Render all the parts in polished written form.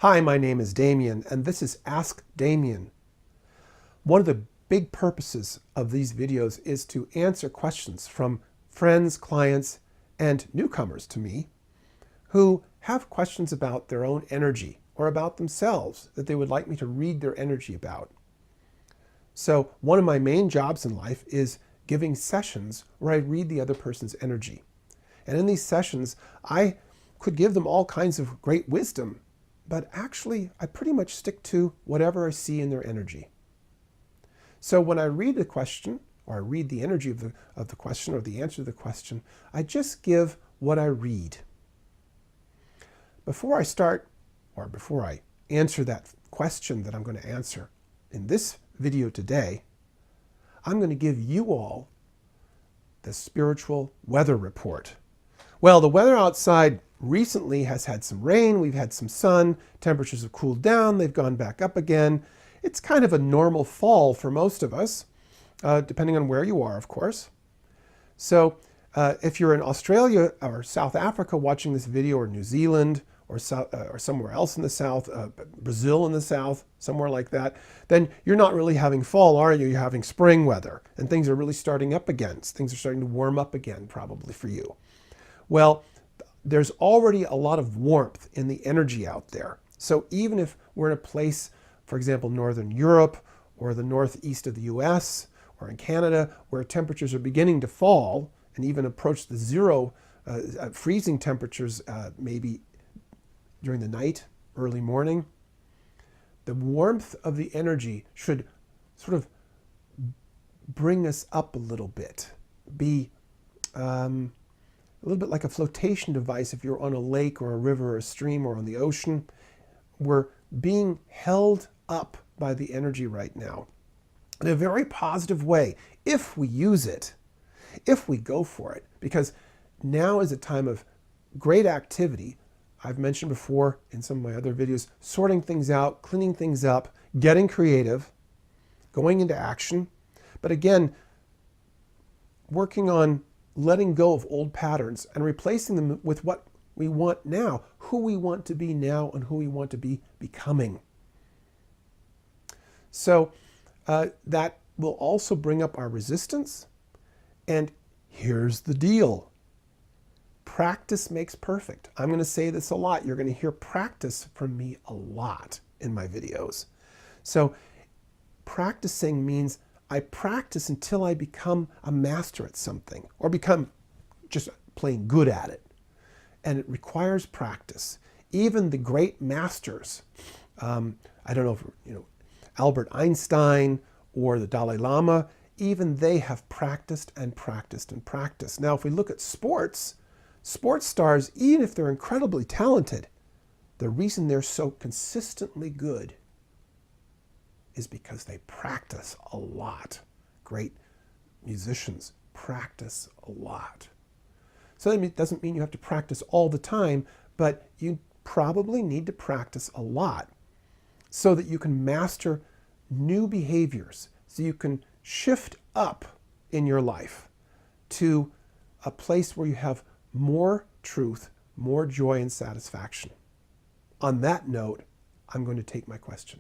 Hi, my name is Damien, and this is Ask Damien. One of the big purposes of these videos is to answer questions from friends, clients, and newcomers to me who have questions about their own energy or about themselves that they would like me to read their energy about. So one of my main jobs in life is giving sessions where I read the other person's energy. And in these sessions, I could give them all kinds of great wisdom, but actually I pretty much stick to whatever I see in their energy. So when I read the question, or I read the energy of the question or the answer to the question, I just give what I read. Before I start, or before I answer that question that I'm going to answer in this video today, I'm going to give you all the spiritual weather report. Well, the weather outside recently has had some rain, we've had some sun, temperatures have cooled down, they've gone back up again. It's kind of a normal fall for most of us, depending on where you are, of course. So if you're in Australia or South Africa watching this video, or New Zealand, or somewhere else in the South, Brazil in the South, somewhere like that, then you're not really having fall, are you? You're having spring weather, and things are really starting up again. Things are starting to warm up again, probably for you. Well, there's already a lot of warmth in the energy out there. So even if we're in a place, for example, Northern Europe or the northeast of the US or in Canada, where temperatures are beginning to fall and even approach the zero freezing temperatures maybe during the night, early morning, the warmth of the energy should sort of bring us up a little bit, be a little bit like a flotation device if you're on a lake or a river or a stream or on the ocean. We're being held up by the energy right now in a very positive way if we use it, if we go for it, because now is a time of great activity. I've mentioned before in some of my other videos, sorting things out, cleaning things up, getting creative, going into action, but again, working on letting go of old patterns and replacing them with what we want now, who we want to be now and who we want to be becoming. So that will also bring up our resistance. And here's the deal. Practice makes perfect. I'm going to say this a lot. You're going to hear practice from me a lot in my videos. So practicing means I practice until I become a master at something or become just plain good at it. And it requires practice. Even the great masters, I don't know if, Albert Einstein or the Dalai Lama, even they have practiced and practiced and practiced. Now, if we look at sports stars, even if they're incredibly talented, the reason they're so consistently good is because they practice a lot. Great musicians practice a lot. So that doesn't mean you have to practice all the time, but you probably need to practice a lot so that you can master new behaviors, so you can shift up in your life to a place where you have more truth, more joy and satisfaction. On that note, I'm going to take my question.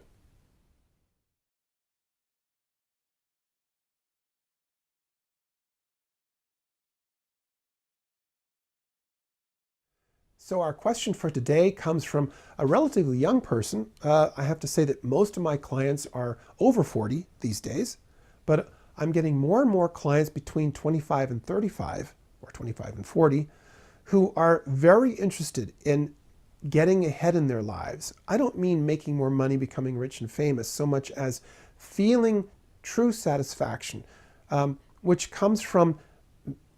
So our question for today comes from a relatively young person. I have to say that most of my clients are over 40 these days, but I'm getting more and more clients between 25 and 35, or 25 and 40, who are very interested in getting ahead in their lives. I don't mean making more money, becoming rich and famous, so much as feeling true satisfaction, which comes from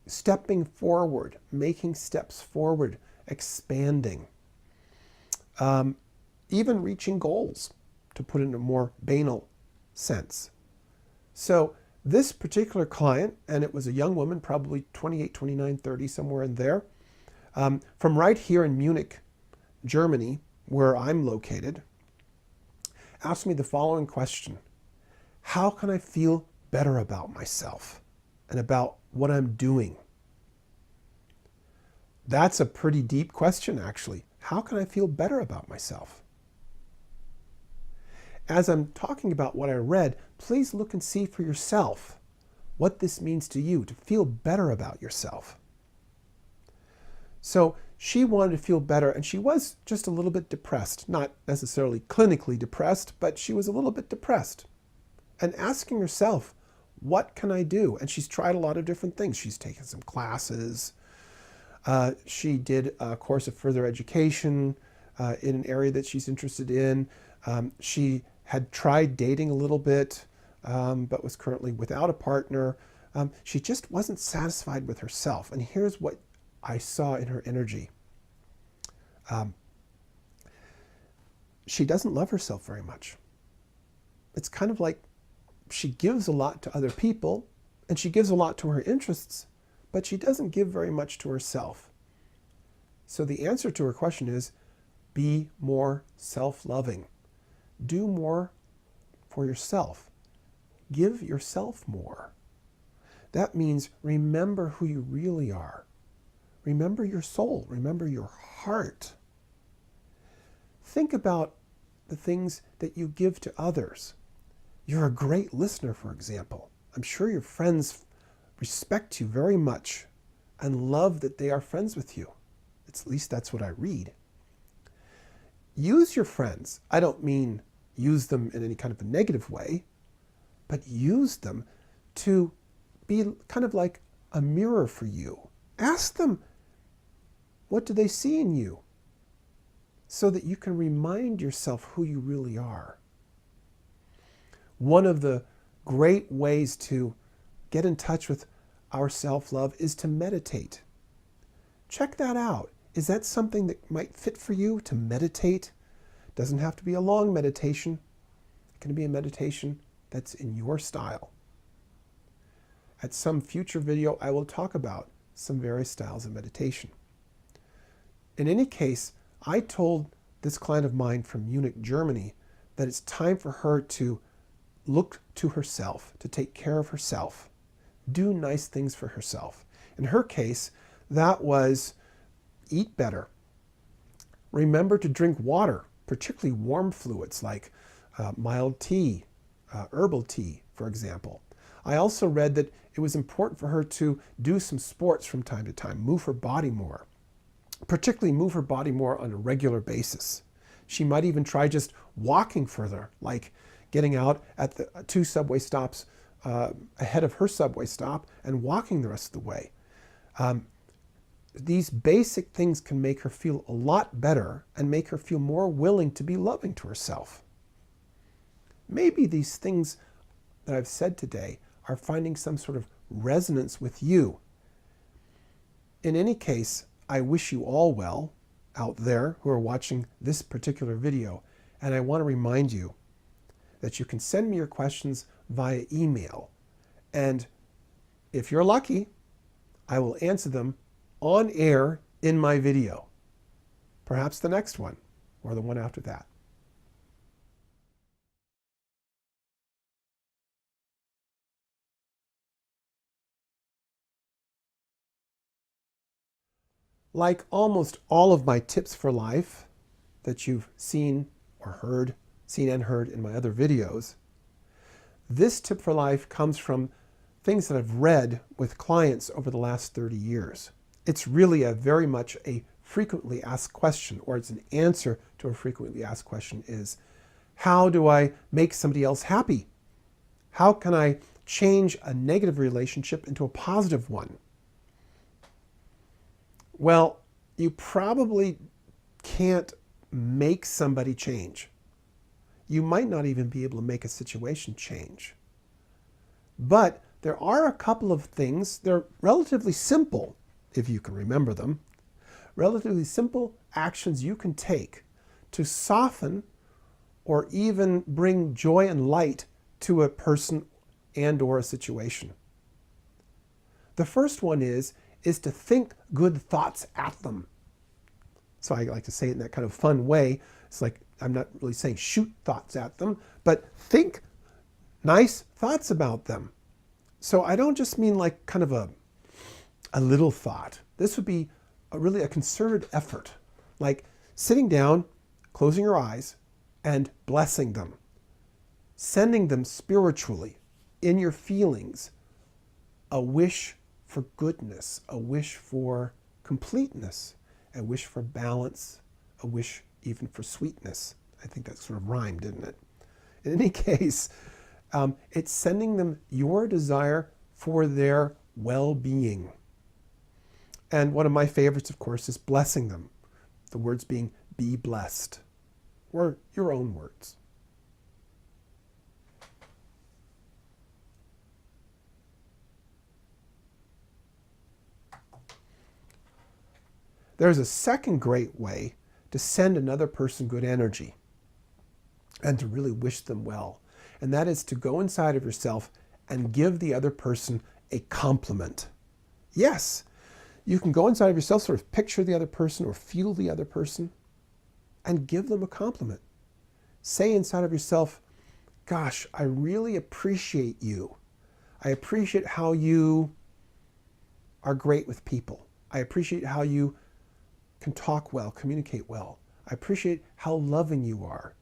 stepping forward, making steps forward, expanding, even reaching goals, to put it in a more banal sense. So this particular client, and it was a young woman, probably 28, 29, 30, somewhere in there, from right here in Munich, Germany, where I'm located, asked me the following question: how can I feel better about myself and about what I'm doing? That's a pretty deep question, actually. How can I feel better about myself? as I'm talking about what I read, please look and see for yourself what this means to you to feel better about yourself. So she wanted to feel better, and she was just a little bit depressed. Not necessarily clinically depressed, but she was a little bit depressed. And asking herself, what can I do? And she's tried a lot of different things. She's taken some classes. She did a course of further education in an area that she's interested in. She had tried dating a little bit, but was currently without a partner. She just wasn't satisfied with herself. And here's what I saw in her energy. She doesn't love herself very much. It's kind of like she gives a lot to other people, and she gives a lot to her interests, but she doesn't give very much to herself. So the answer to her question is, be more self-loving. Do more for yourself. Give yourself more. That means remember who you really are. Remember your soul. Remember your heart. Think about the things that you give to others. You're a great listener, for example. I'm sure your friends respect you very much and love that they are friends with you. At least that's what I read. Use your friends. I don't mean use them in any kind of a negative way, but use them to be kind of like a mirror for you. Ask them, what do they see in you? So that you can remind yourself who you really are. One of the great ways to get in touch with our self-love is to meditate. Check that out. Is that something that might fit for you, to meditate? Doesn't have to be a long meditation. It can be a meditation that's in your style. At some future video, I will talk about some various styles of meditation. In any case, I told this client of mine from Munich, Germany, that it's time for her to look to herself, to take care of herself, do nice things for herself. In her case, that was eat better. Remember to drink water, particularly warm fluids like mild tea, herbal tea, for example. I also read that it was important for her to do some sports from time to time, move her body more, particularly move her body more on a regular basis. She might even try just walking further, like getting out at the 2 subway stops ahead of her subway stop and walking the rest of the way. These basic things can make her feel a lot better and make her feel more willing to be loving to herself. Maybe these things that I've said today are finding some sort of resonance with you. In any case, I wish you all well out there who are watching this particular video, and I want to remind you that you can send me your questions via email, and if you're lucky, I will answer them on air in my video, perhaps the next one or the one after that. Like almost all of my tips for life that you've seen or heard, seen and heard in my other videos, this tip for life comes from things that I've read with clients over the last 30 years. It's really very much a frequently asked question, or it's an answer to a frequently asked question is, how do I make somebody else happy? How can I change a negative relationship into a positive one? Well, you probably can't make somebody change. You might not even be able to make a situation change. But there are a couple of things, they're relatively simple, if you can remember them, relatively simple actions you can take to soften or even bring joy and light to a person and or a situation. The first one is to think good thoughts at them. So I like to say it in that kind of fun way. It's like, I'm not really saying shoot thoughts at them, but think nice thoughts about them. So I don't just mean like kind of a little thought. This would be really a concerted effort, like sitting down, closing your eyes, and blessing them. sending them spiritually in your feelings a wish for goodness, a wish for completeness, a wish for balance, a wish even for sweetness. I think that sort of rhymed, didn't it? In any case, it's sending them your desire for their well-being. And one of my favorites, of course, is blessing them. The words being, be blessed, or your own words. There's a second great way to send another person good energy and to really wish them well. And that is to go inside of yourself and give the other person a compliment. Yes, you can go inside of yourself, sort of picture the other person or feel the other person and give them a compliment. Say inside of yourself, gosh, I really appreciate you. I appreciate how you are great with people. I appreciate how you can talk well, communicate well. I appreciate how loving you are.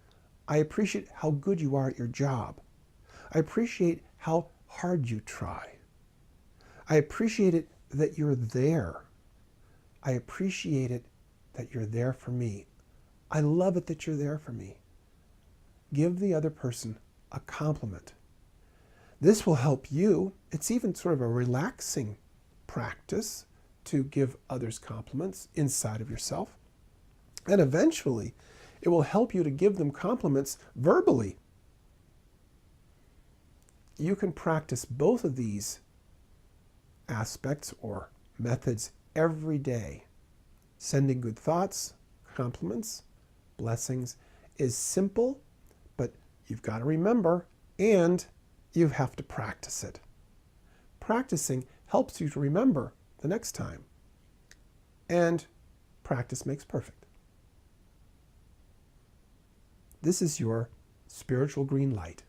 I appreciate how good you are at your job. I appreciate how hard you try. I appreciate it that you're there. I appreciate it that you're there for me. I love it that you're there for me. Give the other person a compliment. This will help you. It's even sort of a relaxing practice to give others compliments inside of yourself. And eventually, it will help you to give them compliments verbally. You can practice both of these aspects or methods every day. Sending good thoughts, compliments, blessings is simple, but you've got to remember, and you have to practice it. Practicing helps you to remember the next time. And practice makes perfect. This is your spiritual green light.